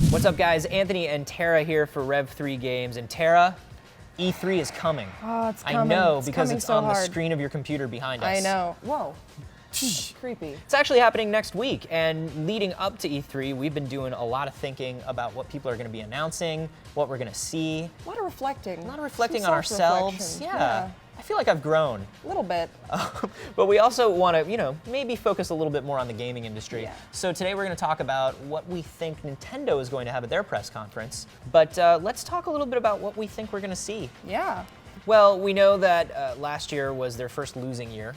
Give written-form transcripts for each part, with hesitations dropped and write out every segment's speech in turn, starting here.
What's up, guys? Anthony and Tara here for Rev3 Games. And Tara, E3 is coming. Oh, it's coming. I know, because it's so on the hard. screen of your computer behind us. I know. Whoa. Creepy. It's actually happening next week, and leading up to E3, we've been doing a lot of thinking about what people are going to be announcing, what we're going to see. A lot of reflecting. A lot of reflecting Some on ourselves. self-reflection. Yeah. I feel like I've grown. A little bit. But we also want to, maybe focus a little bit more on the gaming industry. Yeah. So today we're going to talk about what we think Nintendo is going to have at their press conference. But let's talk a little bit about what we think we're going to see. Yeah. Well, we know that last year was their first losing year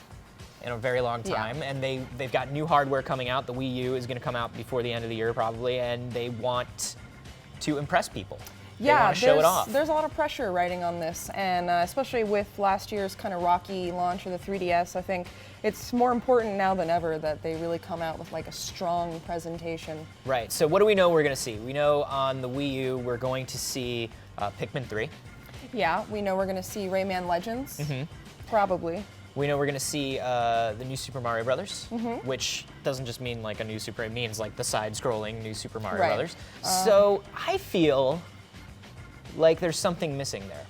in a very long time, and they've got new hardware coming out. The Wii U is going to come out before the end of the year probably, and they want to impress people. Yeah, they want to show it off. There's a lot of pressure riding on this, and especially with last year's kind of rocky launch of the 3DS, I think it's more important now than ever that they really come out with like a strong presentation. Right, so what do we know we're going to see? We know on the Wii U we're going to see Pikmin 3. Yeah, we know we're going to see Rayman Legends, probably. We know we're going to see the new Super Mario Brothers, which doesn't just mean like a new Super, it means like the side-scrolling new Super Mario Brothers. So I feel like there's something missing there.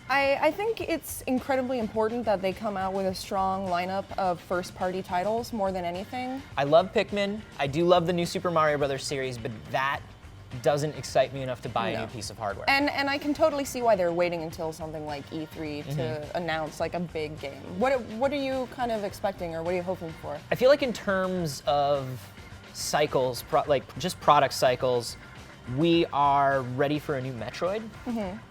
I think it's incredibly important that they come out with a strong lineup of first-party titles more than anything. I love Pikmin. I do love the new Super Mario Brothers series, but that doesn't excite me enough to buy a new piece of hardware. And I can totally see why they're waiting until something like E3 to announce like a big game. What are you kind of expecting, or what are you hoping for? I feel like in terms of cycles, like just product cycles, we are ready for a new Metroid.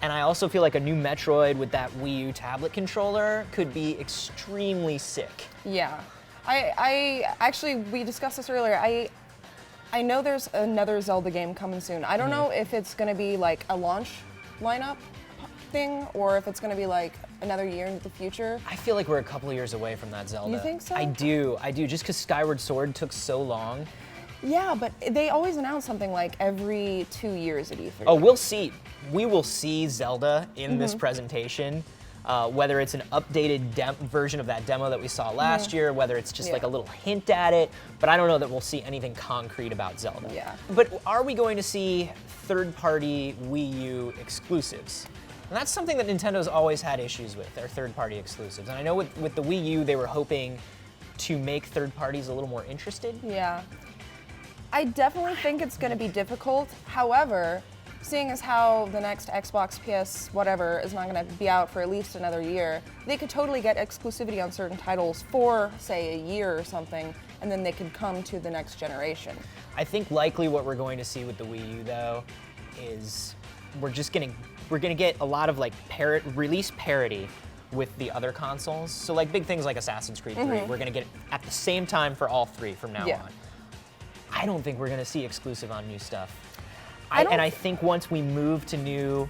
And I also feel like a new Metroid with that Wii U tablet controller could be extremely sick. Yeah. I actually, we discussed this earlier. I know there's another Zelda game coming soon. I don't know if it's going to be like a launch lineup thing, or if it's going to be like another year into the future. I feel like we're a couple of years away from that Zelda. You think so? I do, just because Skyward Sword took so long. Yeah, but they always announce something like every 2 years at E3. Oh, we'll see. We will see Zelda in this presentation. Whether it's an updated version of that demo that we saw last year, whether it's just like a little hint at it, but I don't know that we'll see anything concrete about Zelda. Yeah. But are we going to see third-party Wii U exclusives? And that's something that Nintendo's always had issues with, their third-party exclusives. And I know with the Wii U, they were hoping to make third parties a little more interested. Yeah. I definitely think it's going to be difficult. However, seeing as how the next Xbox, PS, whatever, is not going to be out for at least another year, they could totally get exclusivity on certain titles for, say, a year or something, and then they could come to the next generation. I think likely what we're going to see with the Wii U, though, is we're gonna get a lot of like release parity with the other consoles. So like big things like Assassin's Creed 3, we're gonna get at the same time for all three from now on. I don't think we're gonna see exclusive on new stuff. And I think once we move to new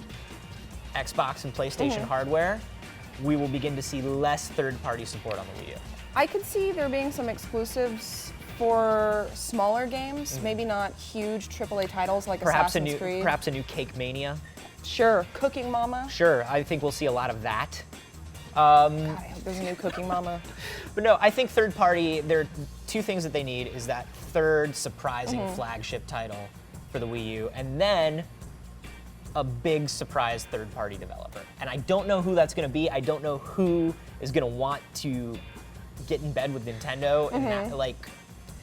Xbox and PlayStation hardware, we will begin to see less third-party support on the Wii U. I could see there being some exclusives for smaller games, maybe not huge AAA titles like Assassin's Creed. Perhaps a new Cake Mania. Sure, Cooking Mama. Sure, I think we'll see a lot of that. God, I hope there's a new Cooking Mama. But no, I think third party, there are two things that they need, is that third surprising flagship title for the Wii U, and then a big surprise third-party developer. And I don't know who that's going to be. I don't know who is going to want to get in bed with Nintendo and like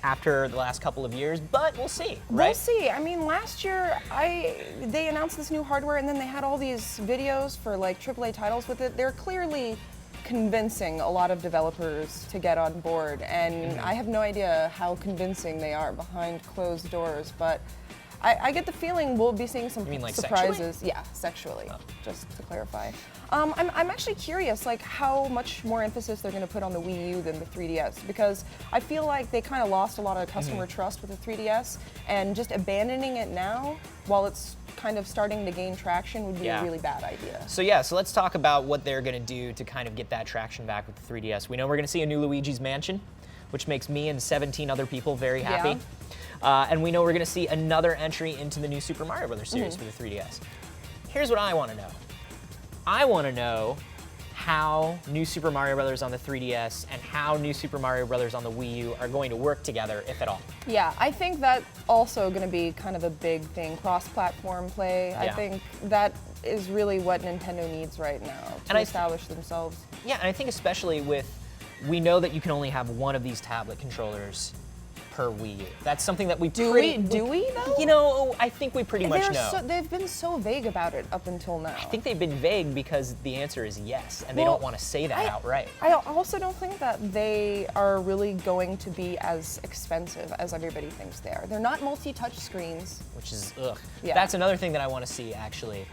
after the last couple of years, but we'll see, right? We'll see. I mean, last year they announced this new hardware, and then they had all these videos for like AAA titles with it. They're clearly convincing a lot of developers to get on board, and I have no idea how convincing they are behind closed doors, but I get the feeling we'll be seeing some like surprises. sexually? Yeah, sexually, just to clarify. I'm actually curious, like how much more emphasis they're going to put on the Wii U than the 3DS, because I feel like they kind of lost a lot of customer trust with the 3DS, and just abandoning it now while it's kind of starting to gain traction would be a really bad idea. So so let's talk about what they're going to do to kind of get that traction back with the 3DS. We know we're going to see a new Luigi's Mansion, which makes me and 17 other people very happy. And we know we're going to see another entry into the new Super Mario Brothers series for the 3DS. Here's what I want to know. I want to know how New Super Mario Bros. On the 3DS and how New Super Mario Bros. On the Wii U are going to work together, if at all. Yeah, I think that's also going to be kind of a big thing, cross-platform play. I Yeah. think that is really what Nintendo needs right now to establish themselves. Yeah, and I think especially we know that you can only have one of these tablet controllers per Wii U. That's something that we Do we though? You know, I think we pretty much know. They've been so vague about it up until now. I think they've been vague because the answer is yes, and they don't want to say that outright. I also don't think that they are really going to be as expensive as everybody thinks they are. They're not multi-touch screens. Which is, ugh. Yeah. That's another thing that I want to see, actually.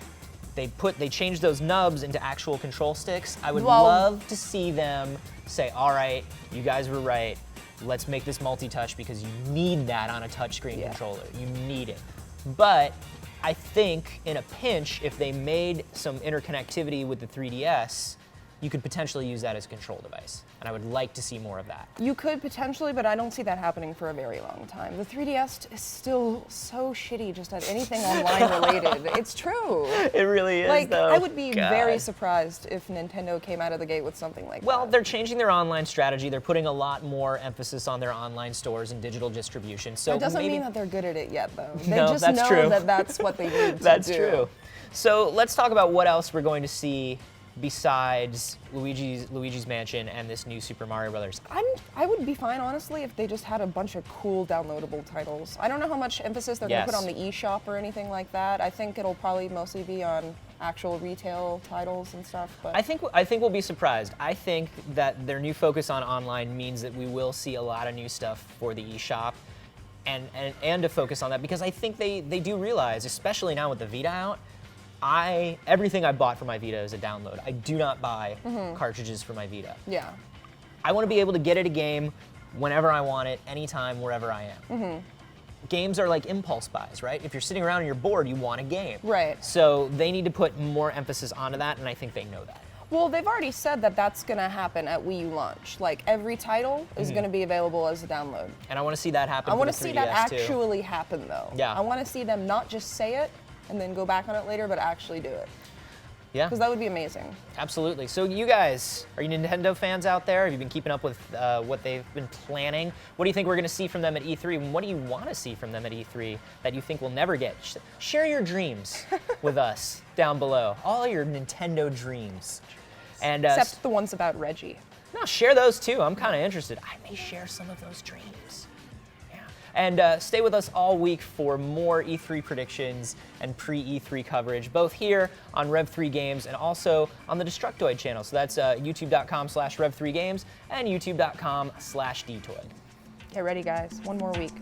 They changed those nubs into actual control sticks. I would love to see them say, all right, you guys were right. Let's make this multi-touch because you need that on a touchscreen controller. You need it. But I think in a pinch, if they made some interconnectivity with the 3DS, you could potentially use that as a control device. And I would like to see more of that. You could potentially, but I don't see that happening for a very long time. The 3DS is still so shitty just at anything online related. It's true. It really is, like, though. I would be God. very surprised if Nintendo came out of the gate with something like that. Well, they're changing their online strategy. They're putting a lot more emphasis on their online stores and digital distribution. So that doesn't maybe... mean that they're good at it yet, though. They No, just that's know true. that that's what they need to do. That's true. So let's talk about what else we're going to see besides Luigi's Mansion and this new Super Mario Bros. I would be fine, honestly, if they just had a bunch of cool downloadable titles. I don't know how much emphasis they're going to put on the eShop or anything like that. I think it'll probably mostly be on actual retail titles and stuff. But I think we'll be surprised. I think that their new focus on online means that we will see a lot of new stuff for the eShop, and to focus on that, because I think they do realize, especially now with the Vita out, everything I bought for my Vita is a download. I do not buy cartridges for my Vita. Yeah. I want to be able to get at a game whenever I want it, anytime, wherever I am. Games are like impulse buys, right? If you're sitting around and you're bored, you want a game. Right. So they need to put more emphasis onto that, and I think they know that. Well, they've already said that that's going to happen at Wii U launch. Like, every title is going to be available as a download. And I want to see that happen. I want to for the see 3DS that too. actually happen, though. Yeah. I want to see them not just say it and then go back on it later, but actually do it. Yeah. Because that would be amazing. Absolutely. So you guys, are you Nintendo fans out there? Have you been keeping up with what they've been planning? What do you think we're going to see from them at E3? And what do you want to see from them at E3 that you think we'll never get? Share your dreams with us down below. All your Nintendo dreams. And Except the ones about Reggie. no, share those too. I'm kind of interested. I may share some of those dreams. And stay with us all week for more E3 predictions and pre-E3 coverage, both here on Rev3 Games and also on the Destructoid channel. So that's youtube.com/Rev3Games and youtube.com/Dtoid. Get ready, guys. One more week.